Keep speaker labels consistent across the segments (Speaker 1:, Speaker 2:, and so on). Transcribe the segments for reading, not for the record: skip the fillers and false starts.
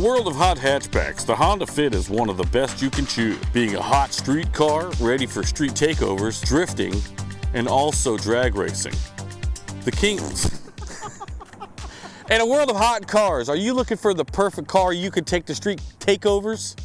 Speaker 1: world of hot hatchbacks, the Honda Fit is one of the best you can choose. Being a hot street car, ready for street takeovers, drifting, and also drag racing. The king... In a world of hot cars, are you looking for the perfect car you could take to street takeovers?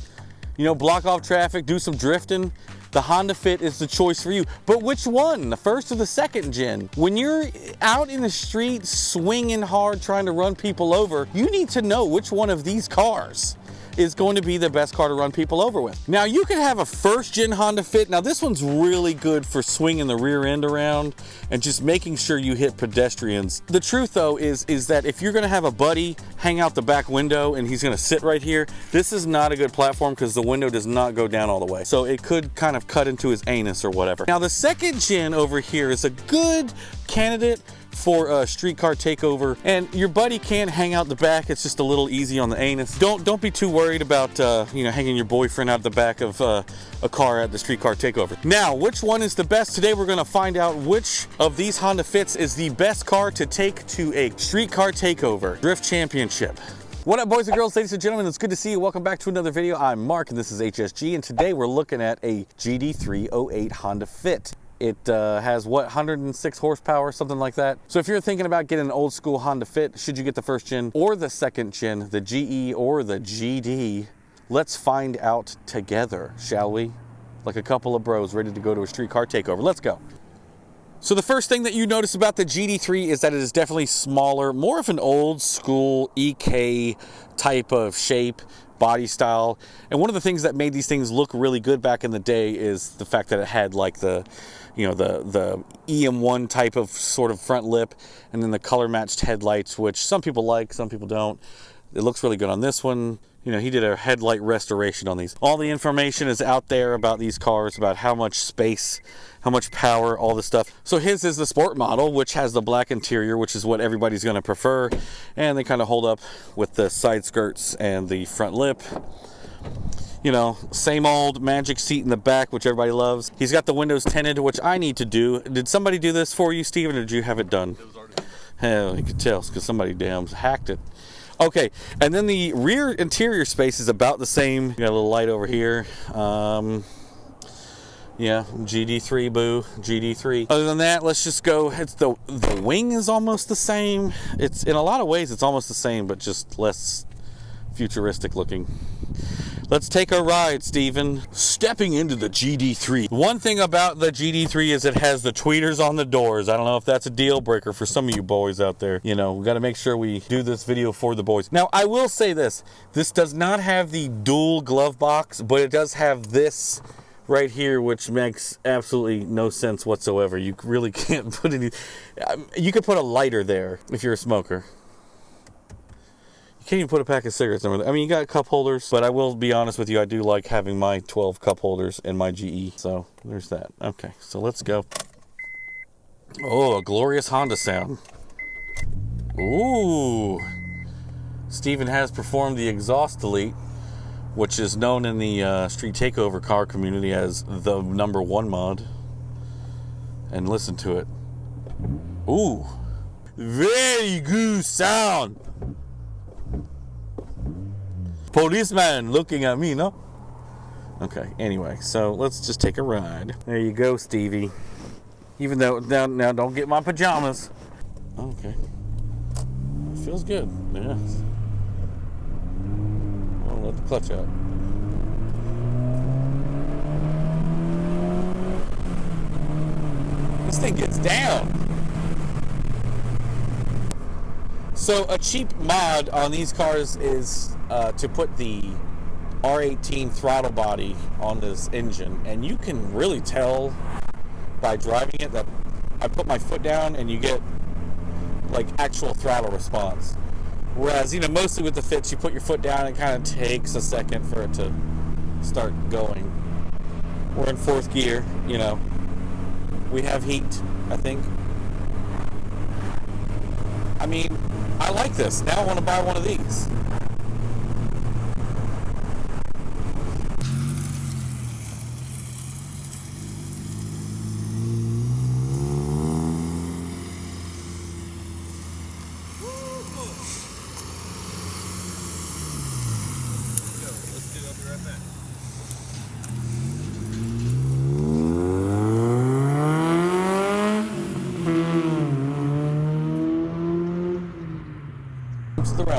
Speaker 1: You know, block off traffic, do some drifting? The Honda Fit is the choice for you. But which one? The first or the second gen? When you're out in the street swinging hard trying to run people over, you need to know which one of these cars is going to be the best car to run people over with. Now, you could have a first gen Honda Fit. Now, this one's really good for swinging the rear end around and just making sure you hit pedestrians. The truth, though, is that if you're gonna have a buddy hang out the back window and he's gonna sit right here, this is not a good platform because the window does not go down all the way. So it could kind of cut into his anus or whatever. Now, the second gen over here is a good candidate for a streetcar takeover, and your buddy can't hang out the back. It's just a little easy on the anus. Don't be too worried about hanging your boyfriend out the back of a car at the streetcar takeover. Now, which one is the best? Today we're going to find out which of these Honda Fits is the best car to take to a streetcar takeover drift championship. What up, boys and girls, ladies and gentlemen? It's good to see you. Welcome back to another video. I'm Mark and this is HSG, and today we're looking at a GD3 08 Honda Fit. It has what, 106 horsepower, something like that. So if you're thinking about getting an old school Honda Fit, should you get the first gen or the second gen, the GE or the GD? Let's find out together, shall we? Like a couple of bros ready to go to a streetcar takeover. Let's go. So the first thing that you notice about the GD3 is that it is definitely smaller, more of an old school EK type of shape, body style. And one of the things that made these things look really good back in the day is the fact that it had like the EM1 type of sort of front lip, and then the color matched headlights, which some people like, some people don't. It looks really good on this one. You know, he did a headlight restoration on these. All the information is out there about these cars, about how much space, how much power, all this stuff. So his is the sport model, which has the black interior, which is what everybody's going to prefer. And they kind of hold up with the side skirts and the front lip. You know, same old magic seat in the back, which everybody loves. He's got the windows tinted, which I need to do. Did somebody do this for you, Steven, or did you have it done? It was already done. Hell, you could tell because somebody damn hacked it. Okay, and then the rear interior space is about the same. You got a little light over here. Yeah, GD3, boo, GD3. Other than that, let's just go. It's the wing is almost the same. It's in a lot of ways it's almost the same, but just less futuristic looking. Let's take a ride, Steven. Stepping into the GD3. One thing about the GD3 is it has the tweeters on the doors. I don't know if that's a deal breaker for some of you boys out there. You know, we got to make sure we do this video for the boys. Now, I will say this. This does not have the dual glove box, but it does have this right here, which makes absolutely no sense whatsoever. You really can't put any... You could put a lighter there if you're a smoker. Can't even put a pack of cigarettes in there. I mean, you got cup holders, but I will be honest with you, I do like having my 12 cup holders in my GE. So there's that. Okay, so let's go. Oh, a glorious Honda sound. Ooh. Steven has performed the exhaust delete, which is known in the street takeover car community as the #1 mod. And listen to it. Ooh. Very good sound. Policeman looking at me, no? Okay, anyway, so let's just take a ride. There you go, Stevie. Even though, now don't get my pajamas. Okay. Feels good, yes. I'll let the clutch out. This thing gets down. So a cheap mod on these cars is to put the R18 throttle body on this engine, and you can really tell by driving it that I put my foot down and you get like actual throttle response. Whereas, you know, mostly with the Fits, you put your foot down and it kind of takes a second for it to start going. We're in 4th gear, you know. We have heat, I think. I mean, I like this. Now I want to buy one of these.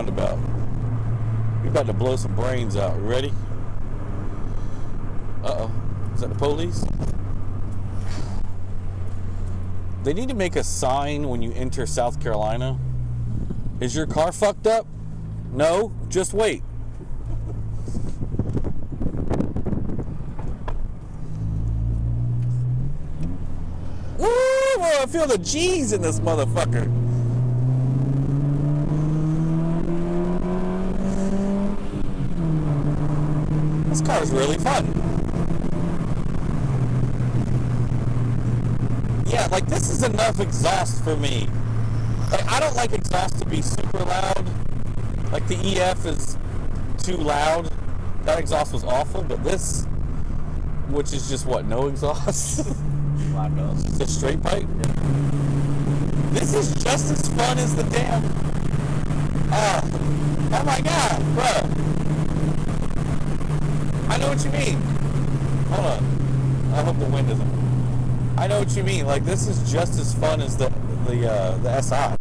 Speaker 1: roundabout. We're about to blow some brains out. You ready? Uh-oh. Is that the police? They need to make a sign when you enter South Carolina. Is your car fucked up? No, just wait. Woo! I feel the G's in this motherfucker. This car is really fun. Yeah, like this is enough exhaust for me. Like I don't like exhaust to be super loud. Like the EF is too loud. That exhaust was awful, but this, which is just what, no exhaust? Just a straight pipe? Yeah. This is just as fun as the damn, oh my god, bro. I know what you mean. Hold on. I hope the wind isn't. I know what you mean. Like this is just as fun as the SI.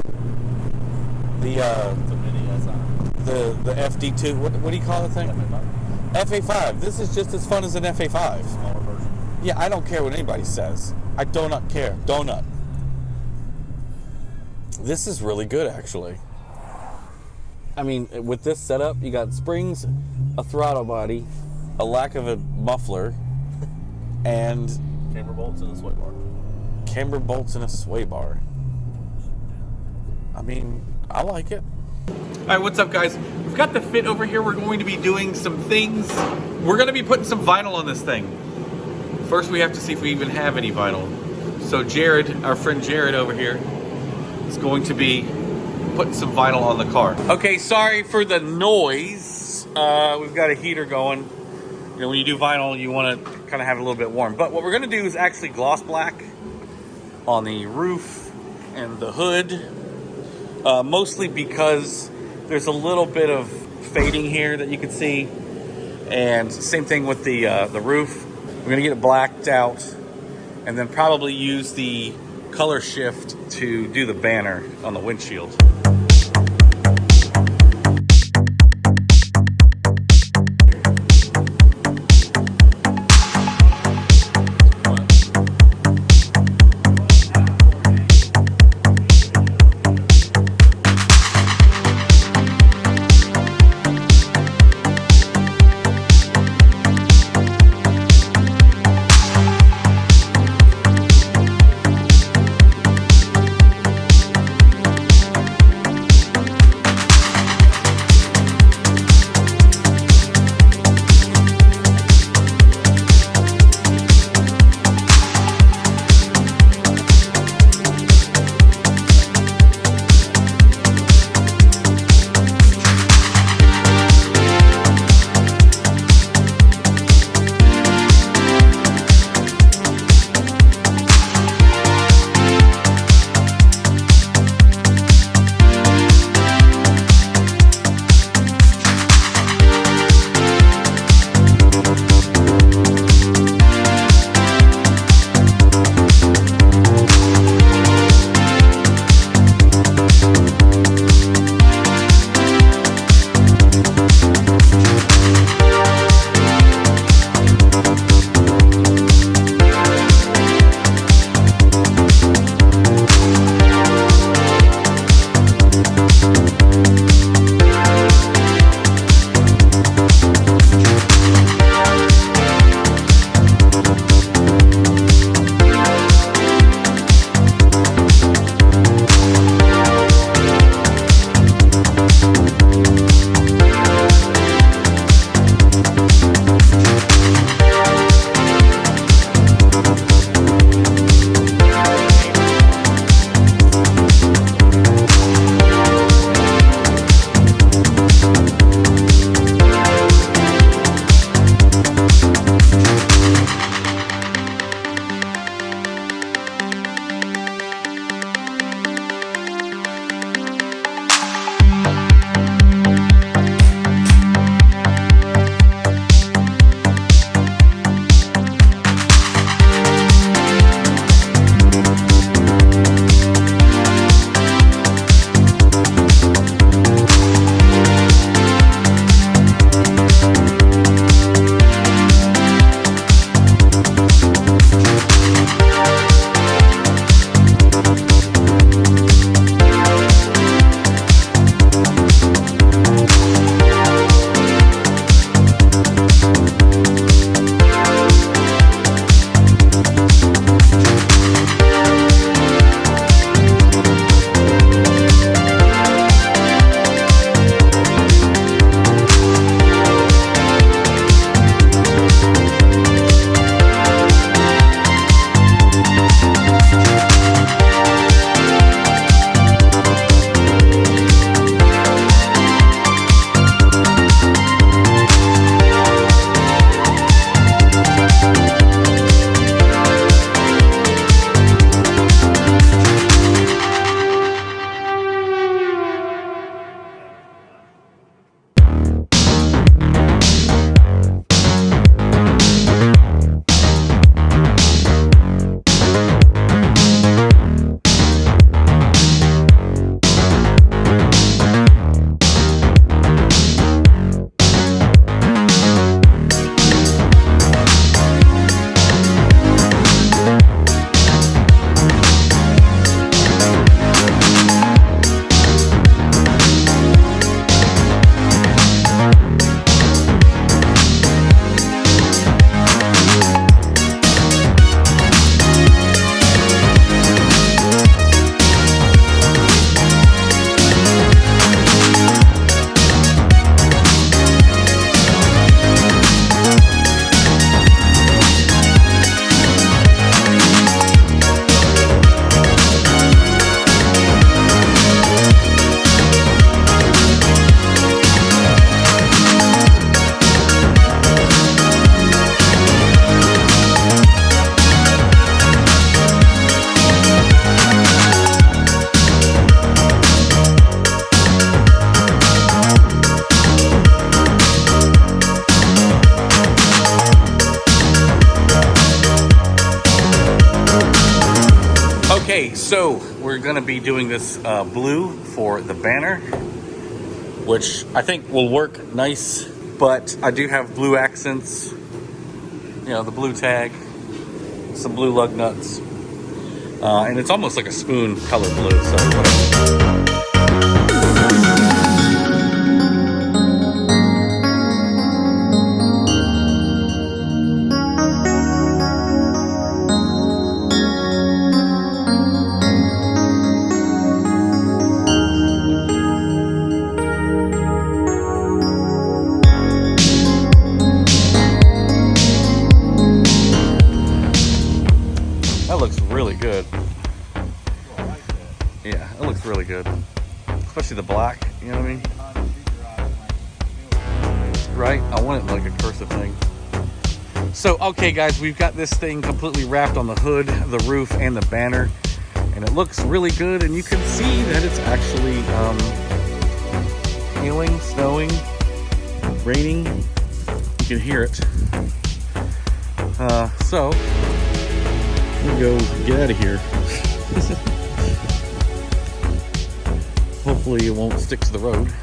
Speaker 1: The mini SI. The FD2. What do you call the thing? FA5. This is just as fun as an FA5. Smaller version. Yeah, I don't care what anybody says. I do not care. Donut. This is really good, actually. I mean, with this setup, you got springs, a throttle body, a lack of a muffler, and
Speaker 2: camber bolts and a sway bar.
Speaker 1: Camber bolts and a sway bar. I mean, I like it. All right, what's up, guys? We've got the Fit over here. We're going to be doing some things. We're going to be putting some vinyl on this thing. First, we have to see if we even have any vinyl. So Jared, our friend Jared over here, is going to be putting some vinyl on the car. Okay, sorry for the noise. We've got a heater going. You know, when you do vinyl, you want to kind of have it a little bit warm. But what we're going to do is actually gloss black on the roof and the hood. Mostly because there's a little bit of fading here that you can see. And same thing with the roof. We're going to get it blacked out and then probably use the color shift to do the banner on the windshield. Okay, so we're gonna be doing this blue for the banner, which I think will work nice, but I do have blue accents, you know, the blue tag, some blue lug nuts, and it's almost like a spoon color blue, so whatever. That looks really good. Yeah, it looks really good. Especially the black, you know what I mean? Right? I want it like a cursive thing. So, okay guys, we've got this thing completely wrapped on the hood, the roof, and the banner. And it looks really good, and you can see that it's actually hailing, snowing, raining. You can hear it. So, we'll go get out of here. Hopefully it won't stick to the road.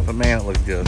Speaker 1: But man, it looks good.